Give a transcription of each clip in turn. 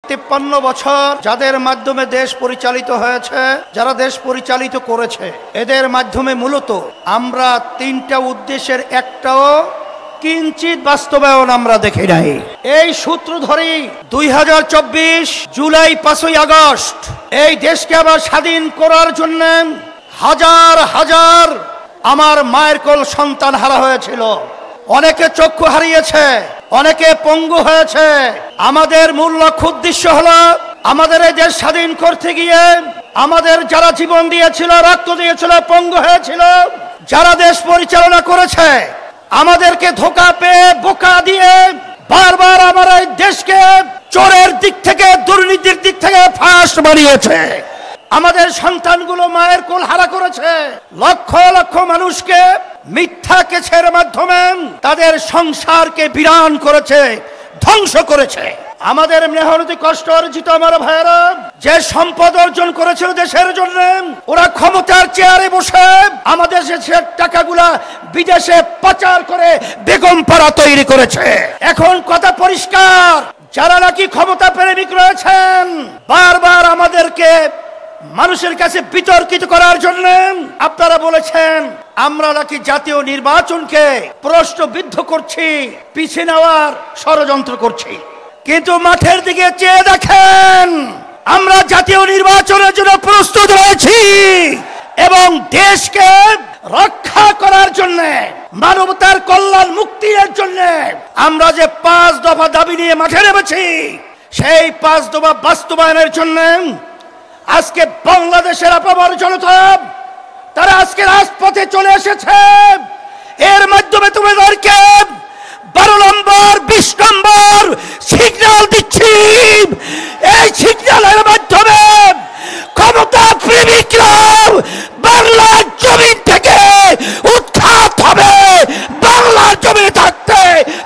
53 বছর যাদের মাধ্যমে দেশ পরিচালিত হয়েছে, যারা দেশ পরিচালিত করেছে, এদের মাধ্যমে মূলত আমরা তিনটা উদ্দেশ্যের একটাও কিঞ্চিত বাস্তবায়ন আমরা দেখি নাই। এই সূত্র ধরেই 2024 জুলাই 5ই আগস্ট এই দেশকে আবার স্বাধীন করার জন্য হাজার হাজার আমার মায়ের কোল সন্তান হারা হয়েছিল, অনেকে চক্ষু হারিয়েছে, অনেকে পঙ্গু হয়েছে। আমাদের মূল লক্ষ্য উদ্দেশ্য হলো আমাদের এই দেশ স্বাধীন করতে গিয়ে আমাদের যারা জীবন দিয়েছিল, রক্ত দিয়েছিল, পঙ্গু হয়েছিল, যারা দেশ পরিচালনা করেছে, আমাদেরকে ধোঁকা পেয়ে বোকা দিয়ে বারবার আমার এই দেশকে চোরের দিক থেকে, দুর্নীতির দিক থেকে ফাঁস বানিয়েছে। আমাদের সন্তানগুলো মায়ের কোল হারা করেছে, লক্ষ লক্ষ মানুষকে মিথ্যা কেছের মাধ্যমে তাদের সংসারকে বিরান করেছে, ধ্বংস করেছে। আমাদের মেহনতি কষ্ট অর্জিত আমার ভাইয়েরা যে সম্পদ অর্জন করেছিল দেশের জন্য, ওরা ক্ষমতার চেয়ারে বসে আমাদের দেশের টাকাগুলা বিদেশে পাচার করে বেগম পাড়া তৈরি করেছে। এখন কথা পরিষ্কার, যারা নাকি ক্ষমতা প্রেমিক রয়েছেন, বারবার আমাদেরকে মানুষের কাছে বিতর্কিত করার জন্য আপনারা বলেছেন আমরা নাকি জাতীয় নির্বাচনকে প্রশ্নবিদ্ধ করছি, পিছিয়ে নেওয়ার ষড়যন্ত্র করছি। কিন্তু মাঠের দিকে চেয়ে দেখেন, আমরা জাতীয় নির্বাচনের জন্য প্রস্তুত রয়েছি এবং দেশকে রক্ষা করার জন্য, মানবতার কল্যাণ মুক্তির জন্য আমরা যে 5 দফা দাবি নিয়ে মাঠে নেমেছি, সেই 5 দফা বাস্তবায়নের জন্য আজকে বাংলাদেশের আপামর জনতা তারা আজকে রাজপথে চলে এসেছে। এর মাধ্যমে তোমাদেরকে 12 নম্বর 20 নম্বর সিগন্যাল দিচ্ছি। এই সিগন্যালের মাধ্যমে ক্ষমতা প্রেমিকরা বাংলার জমিন থেকে উৎখাত হবে, বাংলার জমিনে থাকতে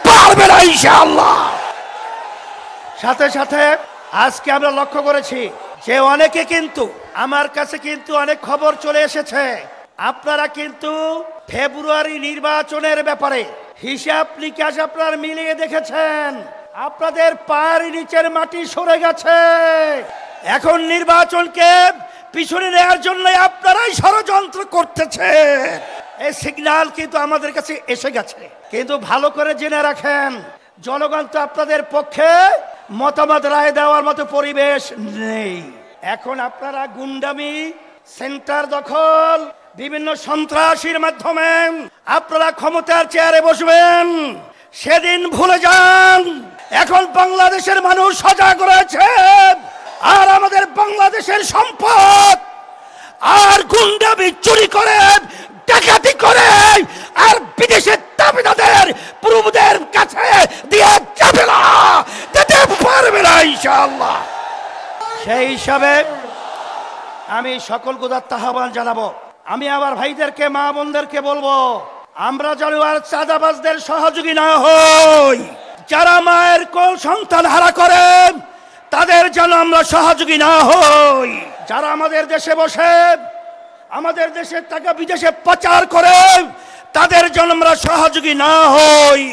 পারবে না ইনশাআল্লাহ। সাথে সাথে আজকে আমরা লক্ষ্য করেছি যে অনেকে কিন্তু আমার কাছে কিন্তু অনেক খবর চলে এসেছে, আপনারা কিন্তু ফেব্রুয়ারি নির্বাচনের ব্যাপারে হিসাব নিকাশ আপনারা মিলিয়ে দেখেছেন, আপনাদের পায়ের নিচের মাটি সরে গেছে। এখন নির্বাচনকে পিছনে নেওয়ার জন্য আপনারাই ষড়যন্ত্র করতেছে। এই সিগন্যাল কিন্তু আমাদের কাছে এসে গেছে, কিন্তু ভালো করে জেনে রাখেন, জনগণ তো আপনাদের পক্ষে মতামত রায় দেওয়ার মতো পরিবেশ নেই। এখন আপনারা গুন্ডামি, সেন্টার দখল, বিভিন্ন সন্ত্রাসীর মাধ্যমে আপনারা ক্ষমতার চেয়ারে বসবেন, সেদিন ভুলে যান। এখন বাংলাদেশের মানুষ সজাগ রয়েছে, আর আমাদের বাংলাদেশের সম্পদ আর গুন্ডামি চুরি করে, ডাকাতি করে আর বিদেশের দাবিদারদের প্রভুদের কাছে দিয়ে যাবে না, যেতে পারবে না ইনশাআল্লাহ। সেই হিসাবে আমি সকল গোদার আহ্বান জানাবো। আমি আমার ভাইদেরকে, মা বোনদেরকে বলবো, আমরা যেন আর চাঁদাবাজদের সহযোগী না হই। যারা মায়ের কোল সন্তান হারা করে তাদের যেন আমরা সহযোগী না হই। যারা আমাদের দেশে বসে আমাদের দেশের টাকা বিদেশে পাচার করে তাদের জন্য আমরা সহযোগী না হই।